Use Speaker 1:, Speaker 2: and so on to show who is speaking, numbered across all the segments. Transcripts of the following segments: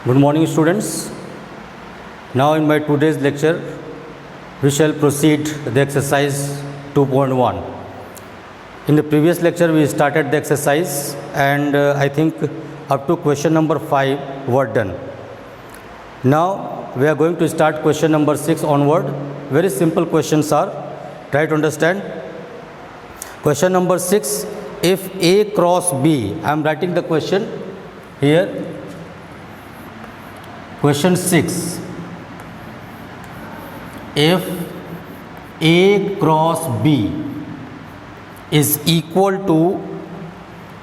Speaker 1: Good morning, students. Now in my today's lecture, we shall proceed the exercise 2.1. In the previous lecture, we started the exercise and I think up to question number 5 were done. Now we are going to start question number 6 onward. Very simple questions are. Try to understand. Question number 6, if A cross B, I am writing the question here. Question 6, if A cross B is equal to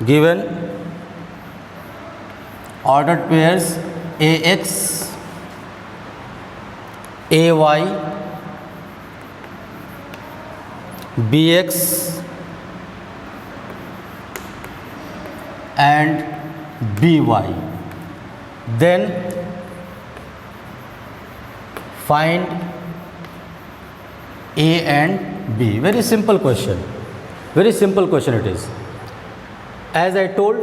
Speaker 1: given ordered pairs AX, AY, BX and BY, then find A and B. Very simple question. Very simple question it is. As I told,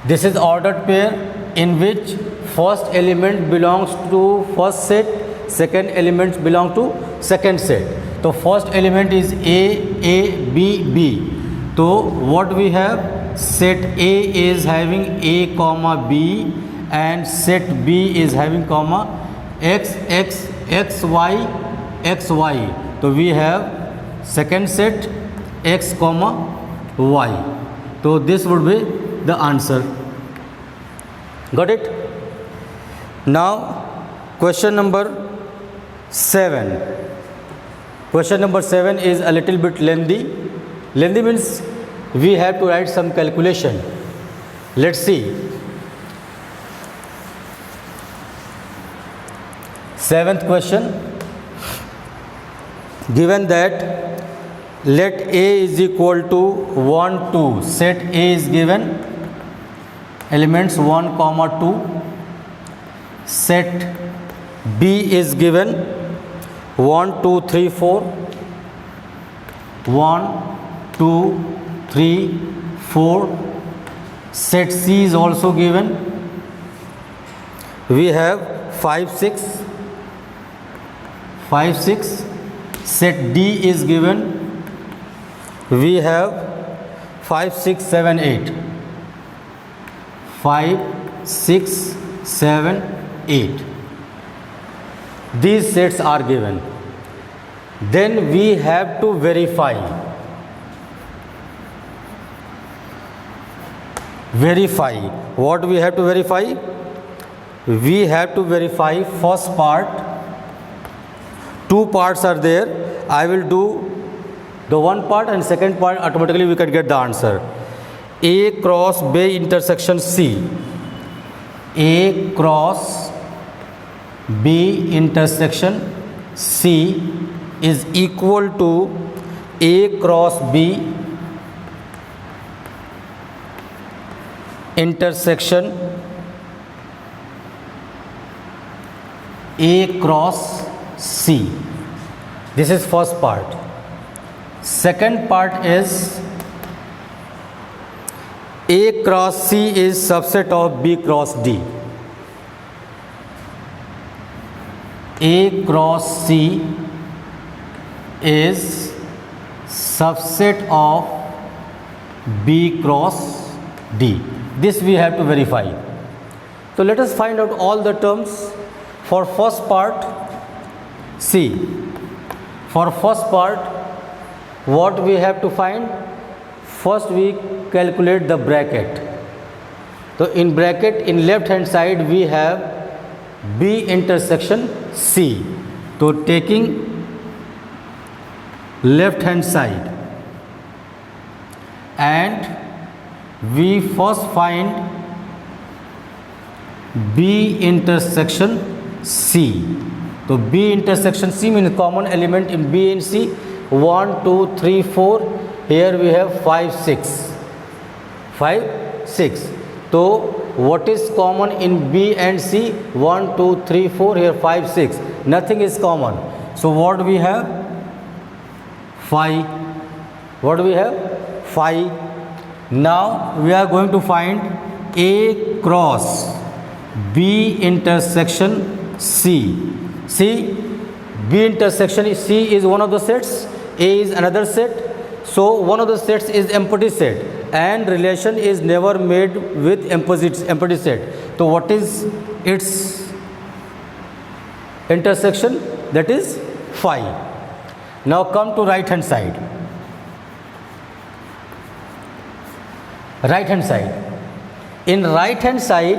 Speaker 1: this is ordered pair in which first element belongs to first set, second element belong to second set. So first element is A, B, B. So what we have? Set A is having A comma B and set B is having comma X, X, X, Y, X, Y. So we have second set X comma Y. So this would be the answer. Got it? Now question number 7. Question number 7 is a little bit lengthy. Lengthy means we have to write some calculation. Let's see. 7th question, given that let A is equal to 1, 2, set A is given, elements 1, 2, set B is given 1, 2, 3, 4, 1, 2, 3, 4, set C is also given, we have 5, 6, 5, 6, set D is given, we have 5, 6, 7, 8, 5, 6, 7, 8. These sets are given. Then we have to verify. Verify. What we have to verify? We have to verify first part. Two parts are there. I will do the one part and second part, automatically we can get the answer. A cross B intersection C. A cross B intersection C is equal to A cross B intersection A cross C. This is first part. Second part is A cross C is subset of B cross D. A cross C is subset of B cross D. This we have to verify. So let us find out all the terms. For first part, C. For first part, what we have to find? First we calculate the bracket. So in bracket, in left hand side we have B intersection C. So taking left hand side and we first find B intersection C. So B intersection C means common element in B and C. 1, 2, 3, 4. Here we have 5, 6. 5, 6. So what is common in B and C? 1, 2, 3, 4. Here 5, 6. Nothing is common. So what we have? 5. What do we have? 5. Now we are going to find A cross B intersection C. See, B intersection C is one of the sets, A is another set. So one of the sets is empty set, and relation is never made with empty set. So what is its intersection? That is phi. Now come to right hand side. Right hand side. In right hand side,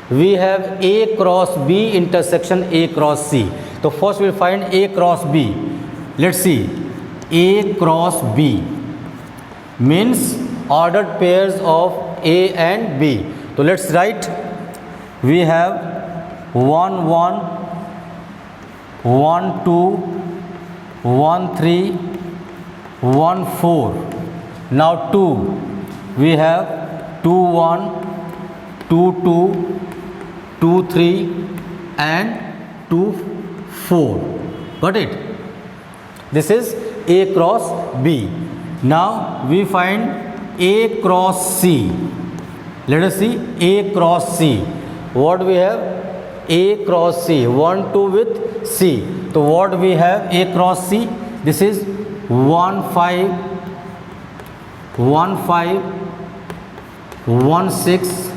Speaker 1: we have A cross B intersection A cross C. So first we will find A cross B. Let's see. A cross B means ordered pairs of A and B. So let's write. We have 1 1, 1 2, 1 3, 1 4. Now 2. We have 2 1, 2 2, 2 3 and 2 4. Got it? This is A cross B. Now we find A cross C. Let us see A cross C. What we have? A cross C. 1 2 with C. So what we have? A cross C. This is 1 5, 1 5, 1 6,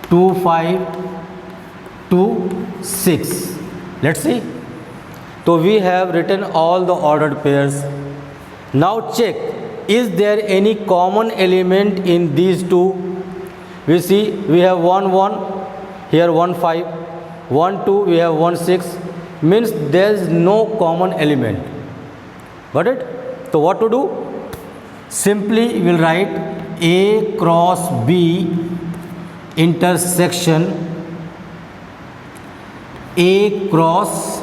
Speaker 1: 2 5, 2 6. Let's see. So we have written all the ordered pairs. Now check, is there any common element in these two? We see we have 1 1, here 1 5, 1 2, we have 1 6, means there is no common element. Got it? So what to do? Simply we will write A cross B intersection A cross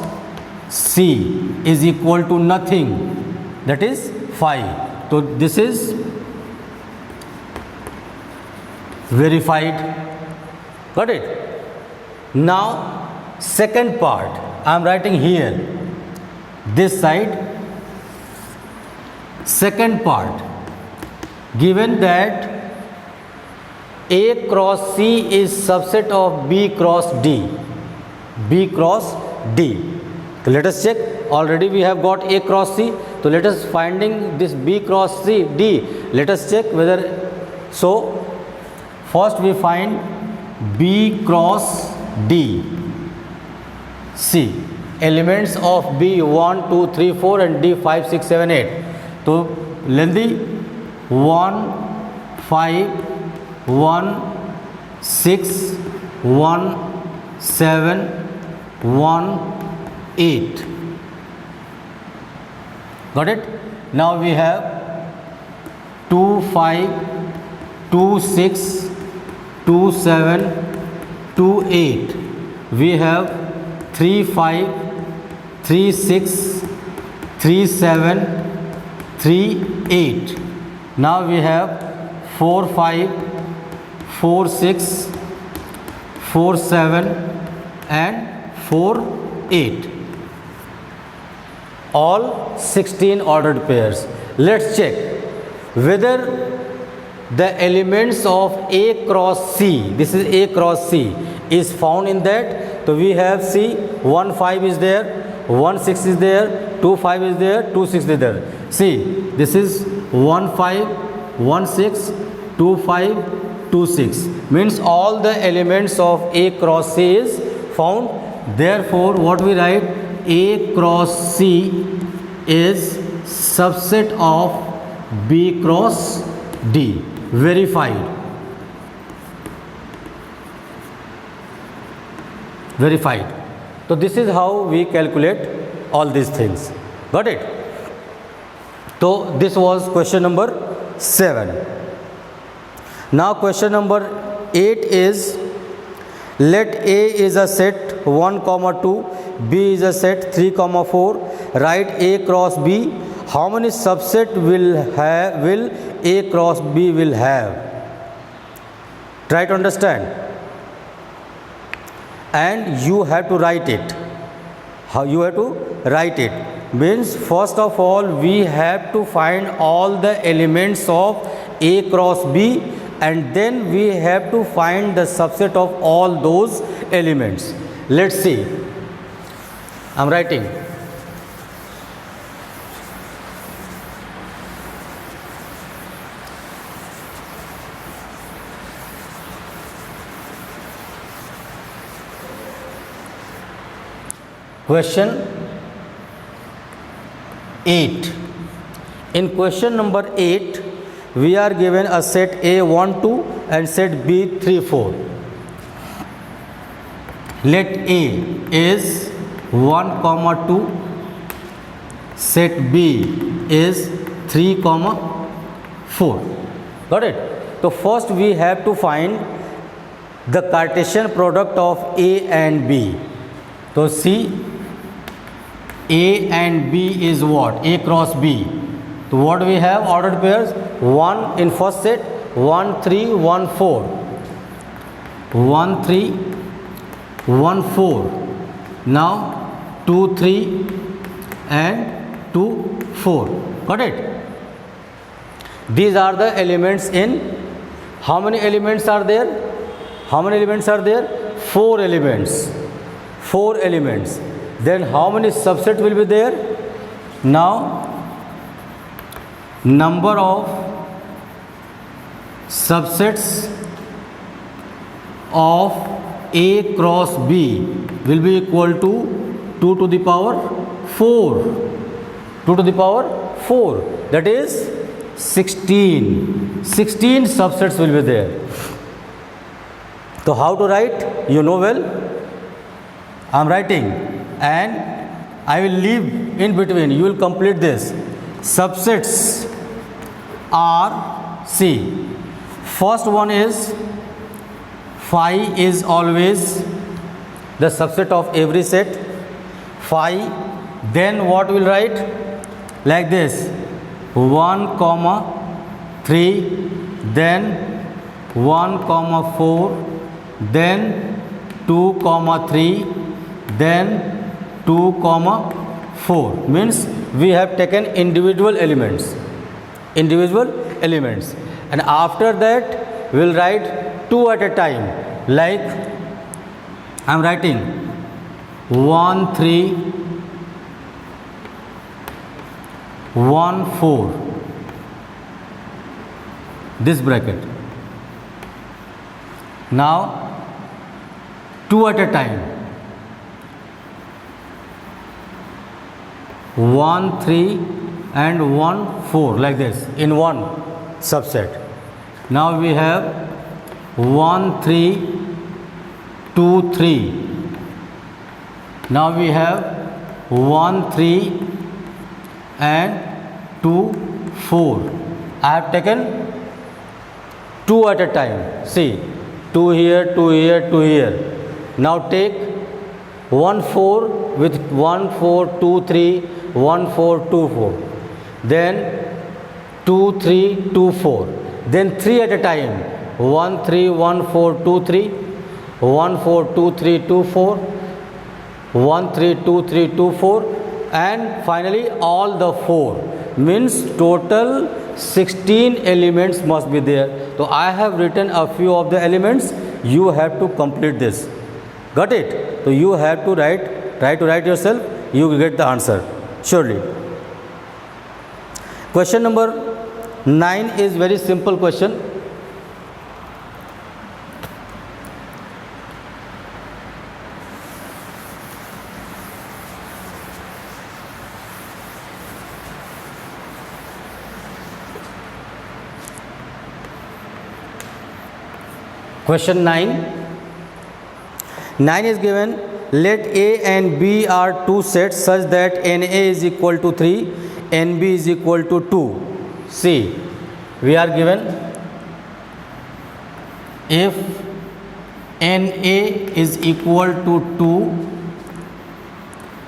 Speaker 1: C is equal to nothing, that is phi. So this is verified. Got it? Now second part I am writing here, this side. Second part, given that A cross C is subset of B cross D. B cross D. So let us check. Already we have got A cross C. So let us finding this B cross C D. Let us check whether so. First we find B cross D. C. Elements of B 1, 2, 3, 4 and D 5, 6, 7, 8. So lengthy 1 5 1 6 1 7 1 8. Got it? Now we have 2 5 2 6 2 7 2 8. We have 3 5 3 6 3 7 3 8. Now we have 4 5 4 6 4 7 and 4 8. All 16 ordered pairs. Let's check whether the elements of A cross C, this is A cross C, is found in that. So we have C 1 5 is there, 1 6 is there, 2 5 is there, 2 6 is there. See, this is 1 5 1 6 2 5 2 6, means all the elements of A cross C is found. Therefore what we write, A cross C is subset of B cross D. Verified. Verified. So this is how we calculate all these things. Got it? So this was question number 7. Now question number 8 is, let A is a set 1, 2, B is a set 3, 4. Write A cross B. How many subset will A cross B will have? Try to understand. And you have to write it. How you have to write it? Means first of all we have to find all the elements of A cross B and then we have to find the subset of all those elements. Let's see. I'm writing. Question 8. In question number 8, we are given a set A 1 2 and set B 3 4. Let A is 1 comma 2, set B is 3 comma 4. Got it? So first we have to find the Cartesian product of A and B. So see, A and B is what? A cross B. So what we have? Ordered pairs. 1 in first set, 1 3 1 4, 1 3 1 4. Now 2 3 and 2 4. Got it? These are the elements in. How many elements are there? How many elements are there? 4 elements. 4 elements. Then how many subsets will be there? Now number of subsets of A cross B will be equal to 2 to the power 4. 2 to the power 4. That is 16. 16 subsets will be there. So how to write? You know well. I am writing and I will leave in between. You will complete this. Subsets are, see, first one is phi is always the subset of every set. Phi, then what will write? Like this, 1 comma 3, then 1 comma 4, then 2 comma 3, then 2 comma 4. Means we have taken individual elements. And after that we will write 2 at a time. Like I am writing 1 3 1 4, this bracket. Now 2 at a time. 1 3 and 1 4, like this in one subset. Now we have 1 3 2 3. Now we have 1 3 and 2 4. I have taken 2 at a time. See, 2 here, 2 here, 2 here. Now take 1 4 with 1 4 2 3 1 4 2 4. Then 2 3 2 4. Then 3 at a time. 1 3 1 4 2 3, 1 4 2 3 2 4, 1 3 2 3 2 4, and finally all the 4. Means total 16 elements must be there. So I have written a few of the elements. You have to complete this. Got it? So you have to try to write yourself. You will get the answer surely. Question number 9 is very simple question. Question 9. 9 is given, let A and B are two sets such that NA is equal to 3, NB is equal to 2. See, we are given if NA is equal to 2,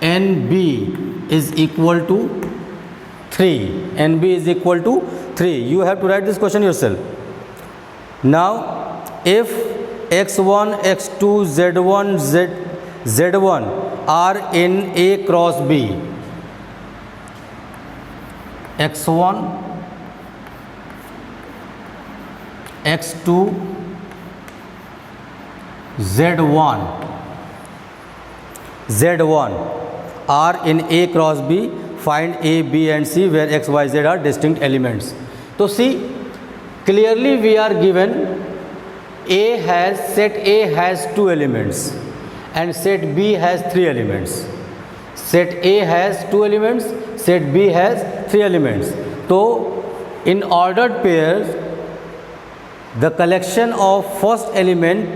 Speaker 1: NB is equal to 3. NB is equal to 3. You have to write this question yourself. Now, if x1, x2, z1, z1 are in A cross B, x1, x2, z1 are in A cross B. Find A, B and C where x, y, z are distinct elements. So see, clearly we are given set A has 2 elements and set B has 3 elements. Set A has 2 elements, set B has 3 elements. So in ordered pairs, the collection of first element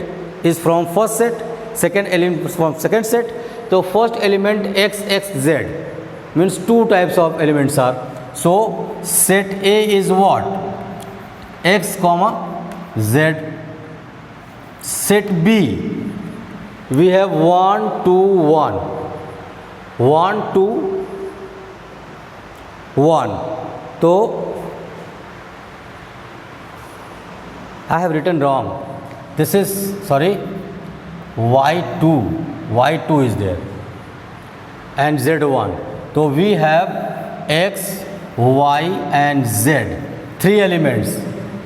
Speaker 1: is from first set, second element from second set. So first element x, x, z means 2 types of elements are. So set A is what? X comma z. Set B, we have 1, 2, 1. 1, 2, 1. So I have written wrong. This is, sorry, y2. Y2 is there and z1. So we have x, y and z, 3 elements.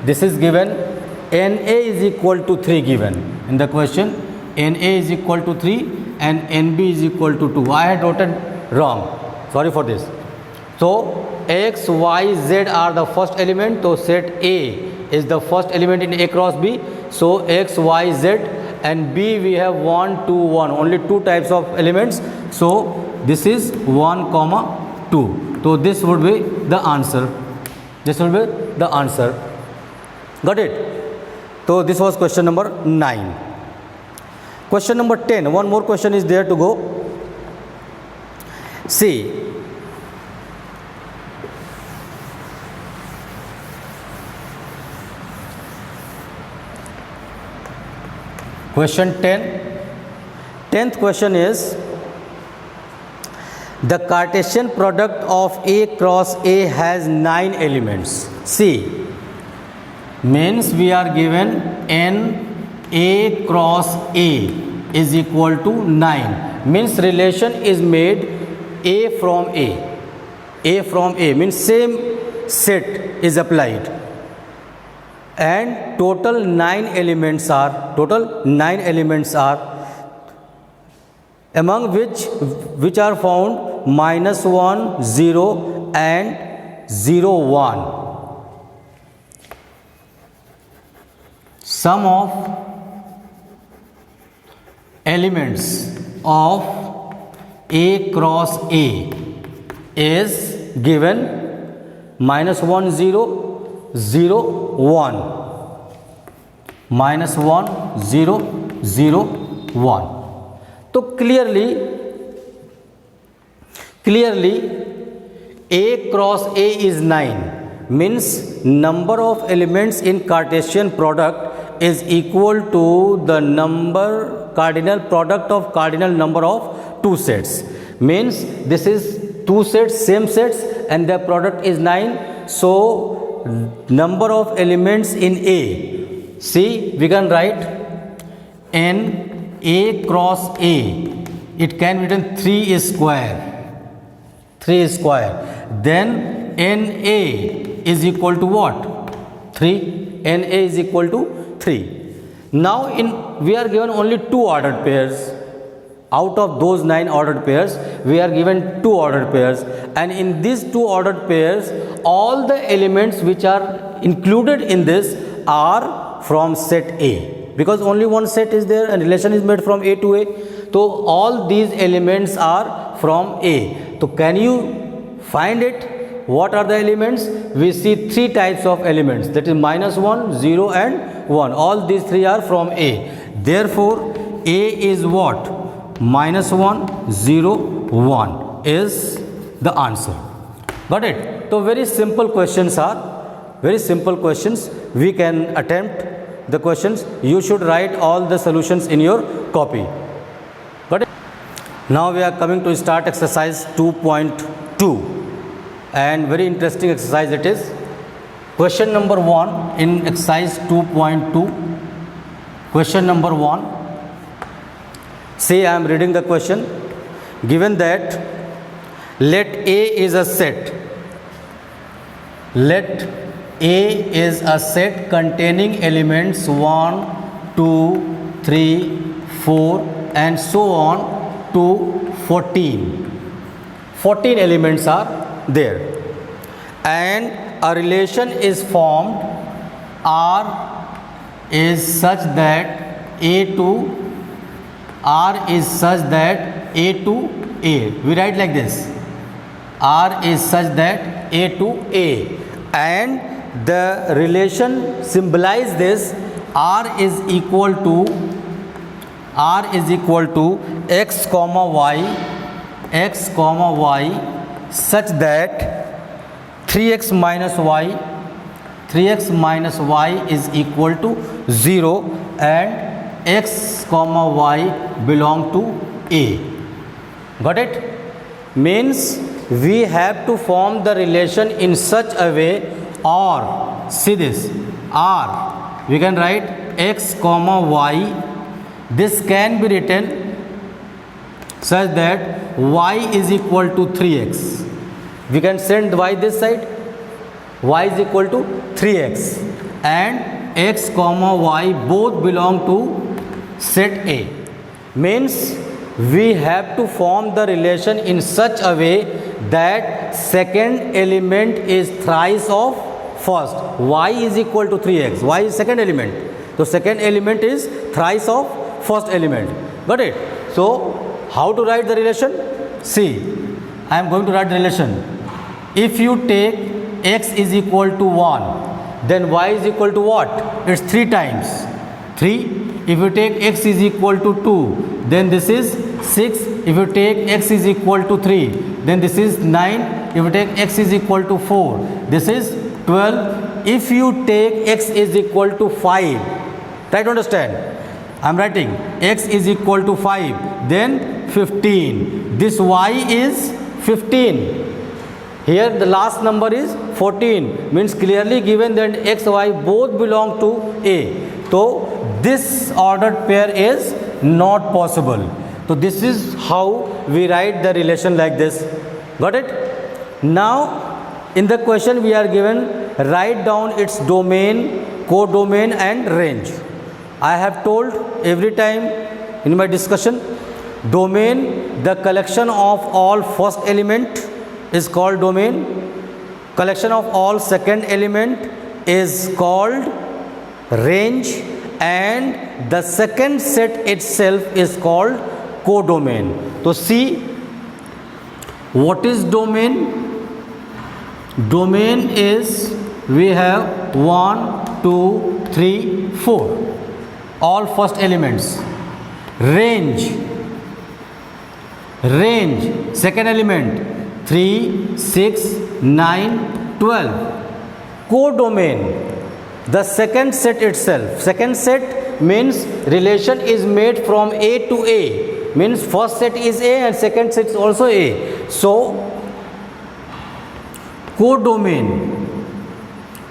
Speaker 1: This is given. NA is equal to 3 given in the question. NA is equal to 3 and NB is equal to 2. I had written wrong. Sorry for this. So x, y, z are the first element. So set A is the first element in A cross B. So x, y, z, and B we have 1, 2, 1. Only 2 types of elements. So this is 1 comma 2. So this would be the answer. This will be the answer. Got it? So this was question number 9. Question number 10. One more question is there to go. See, question 10. 10th question is, the Cartesian product of A cross A has 9 elements. See, means we are given n A cross A is equal to 9. Means relation is made A from A. A from A means same set is applied. And total 9 elements are, among which are found -1, 0 and 0, 1. Sum of elements of A cross A is given -1, 0, 0, 1. -1, 0, 0, 1. So clearly A cross A is 9. Means number of elements in Cartesian product is equal to the cardinal product of cardinal number of 2 sets. Means this is 2 sets, same sets, and their product is 9. So number of elements in A. See, we can write n A cross A. It can be written 3 square. 3 square. Then NA is equal to what? 3. NA is equal to 3. Now we are given only 2 ordered pairs. Out of those 9 ordered pairs, we are given 2 ordered pairs, and in these 2 ordered pairs, all the elements which are included in this are from set A, because only one set is there and relation is made from A to A. So all these elements are from A. So can you find it? What are the elements? We see 3 types of elements, that is -1, 0 and 1. All these 3 are from A. Therefore A is what? -1, 0, 1 is the answer. Got it? So very simple questions are, very simple questions. We can attempt the questions. You should write all the solutions in your copy. Got it? Now we are coming to start exercise 2.2, and very interesting exercise it is. Question number 1 in exercise 2.2. Question number 1. See, I am reading the question. Given that let A is a set, let A is a set containing elements 1, 2, 3, 4 and so on to 14. 14 elements are there. And a relation is formed R is such that A to A. We write like this. R is such that A to A. And the relation symbolize this. R is equal to x comma y such that 3x minus y is equal to 0 and x comma y belong to A. Got it? Means we have to form the relation in such a way, or see this, R we can write x comma y. This can be written such that y is equal to 3x. We can send y this side, y is equal to 3x and x comma y both belong to set A. Means we have to form the relation in such a way that second element is thrice of first. Y is equal to 3x. Y is second element. So second element is thrice of first element. Got it? So how to write the relation? See, I am going to write the relation. If you take x is equal to 1, then y is equal to what? It's 3 times 3. If you take x is equal to 2, then this is 6. If you take x is equal to 3, then this is 9. If you take x is equal to 4, this is 12. If you take x is equal to 5, try to understand. I am writing x is equal to 5, then 15. This y is 15. Here the last number is 14. Means clearly given that x, y both belong to A. So this ordered pair is not possible. So this is how we write the relation like this. Got it? Now in the question we are given, write down its domain, codomain and range. I have told every time in my discussion, domain, the collection of all first element is called domain. Collection of all second element is called range, and the second set itself is called codomain. So see, what is domain? Domain is, we have 1, 2, 3, 4, all first elements. Range, second element 3, 6, 9, 12. Codomain, the second set itself. Second set means relation is made from A to A. Means first set is A and second set is also A. So codomain.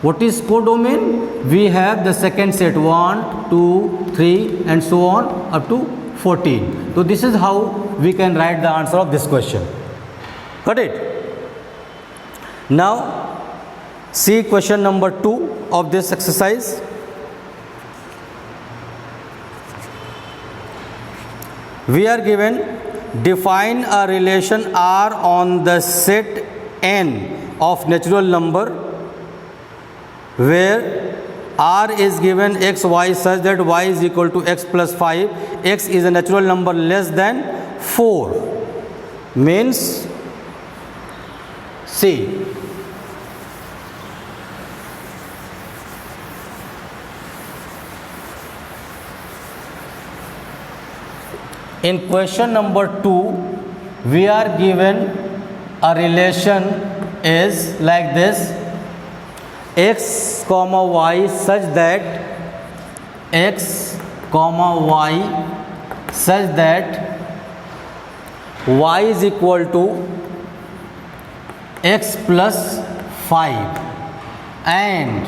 Speaker 1: What is codomain? We have the second set 1, 2, 3 and so on up to 14. So this is how we can write the answer of this question. Got it? Now see question number 2 of this exercise. We are given, define a relation R on the set N of natural number where R is given x, y such that y is equal to x plus 5. X is a natural number less than 4. Means, see, in question number 2, we are given a relation is like this, x comma y such that x comma y such that y is equal to x plus 5 and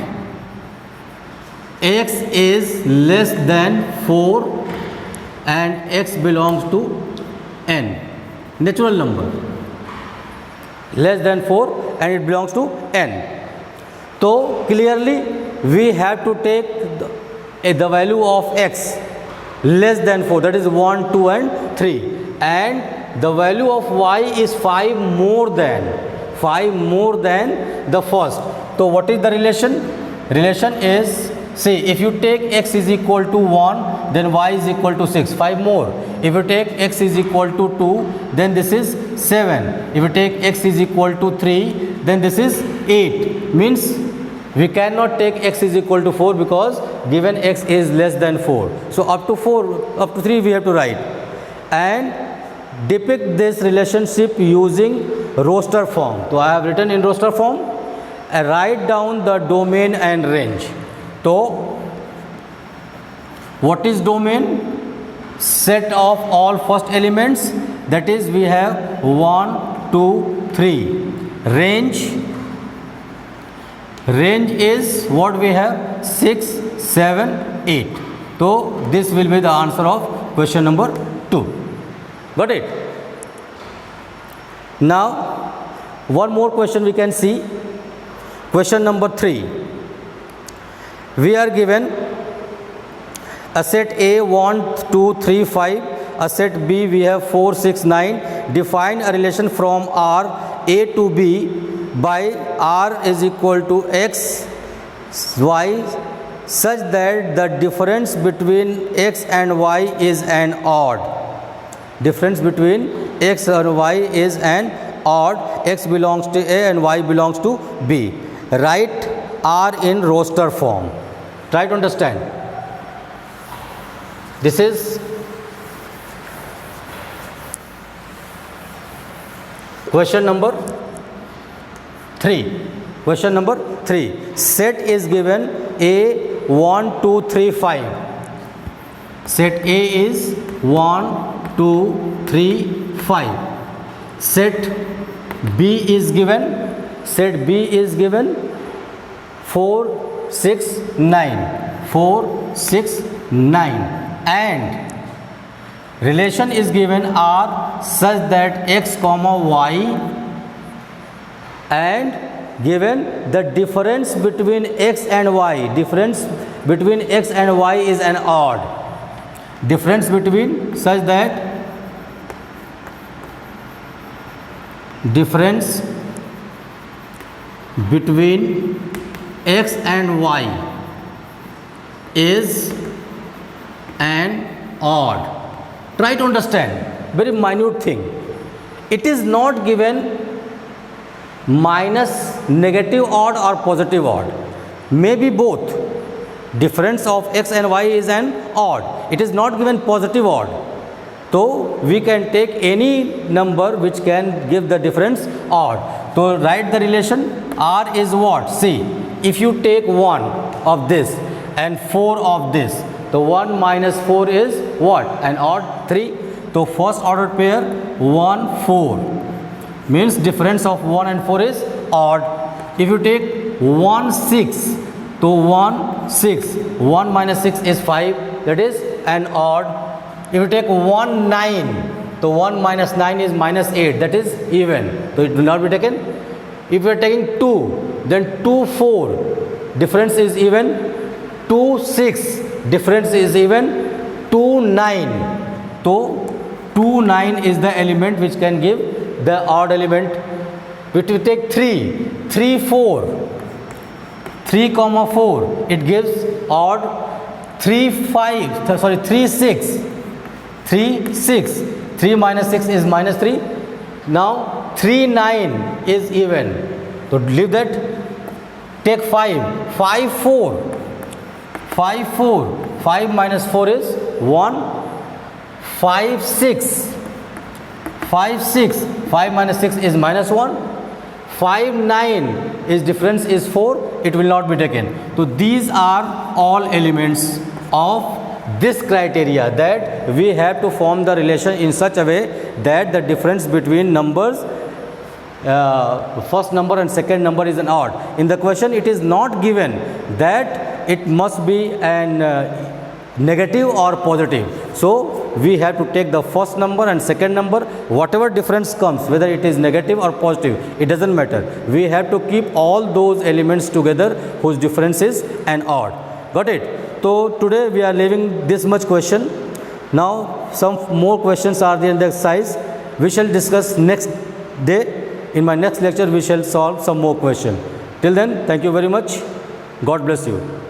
Speaker 1: x is less than 4 and x belongs to n, natural number, less than 4 and it belongs to n. तो clearly we have to take the value of x less than 4, that is 1, 2 and 3, and the value of y is 5 more than the first. So what is the relation? Relation is, see, if you take x is equal to 1, then y is equal to 6, 5 more. If you take x is equal to 2, then this is 7. If you take x is equal to 3, then this is 8. Means we cannot take x is equal to 4 because given x is less than 4. So up to 3 we have to write. And depict this relationship using roster form. So I have written in roster form. Write down the domain and range. So what is domain? Set of all first elements, that is we have 1, 2, 3. Range is what we have? 6, 7, 8. So this will be the answer of question number 2. Got it? Now one more question we can see. Question number 3. We are given a set A 1, 2, 3, 5. A set B we have 4, 6, 9. Define a relation from R A to B by R is equal to X, Y such that the difference between X and Y is an odd. Difference between X and Y is an odd. X belongs to A and Y belongs to B. Write R in roster form. Try to understand. This is question number 3. Question number 3. Set is given A 1, 2, 3, 5. Set A is 1, 2, 3, 5. Set B is given. Set B is given 4, 6, 9. 4, 6, 9. And relation is given R such that X comma Y, and given the difference between X and Y. Difference between X and Y is an odd. Difference between such that difference between X and Y is an odd. Try to understand, very minute thing. It is not given minus, negative odd or positive odd. Maybe both. Difference of X and Y is an odd. It is not given positive odd. So we can take any number which can give the difference odd. So write the relation. R is what? See, if you take 1 of this and 4 of this, the 1 minus 4 is what? An odd 3. So first order pair 1, 4 means difference of 1 and 4 is odd. If you take 1, 6, to 1, 6, 1 minus 6 is 5, that is an odd. If you take 1, 9, to 1 minus 9 is minus 8, that is even. So it will not be taken. If you are taking 2, then 2, 4, difference is even. 2, 6, difference is even. 2, 9. So 2, 9 is the element which can give the odd element. If we take 3, 3, 4, 3 comma 4, it gives odd. 3, 6, 3, 6, 3 minus 6 is minus 3. Now 3, 9 is even. So leave that. Take 5, 5, 4, 5, 4, 5 minus 4 is 1. 5, 6, 5, 6, 5 minus 6 is minus 1. 5, 9 is difference is 4, it will not be taken. So these are all elements of this criteria, that we have to form the relation in such a way that the difference between numbers, first number and second number is an odd. In the question it is not given that it must be an negative or positive. So we have to take the first number and second number, whatever difference comes, whether it is negative or positive, it doesn't matter. We have to keep all those elements together whose difference is an odd. Got it? So today we are leaving this much question. Now some more questions are there in the exercise. We shall discuss next day. In my next lecture we shall solve some more question. Till then, thank you very much. God bless you.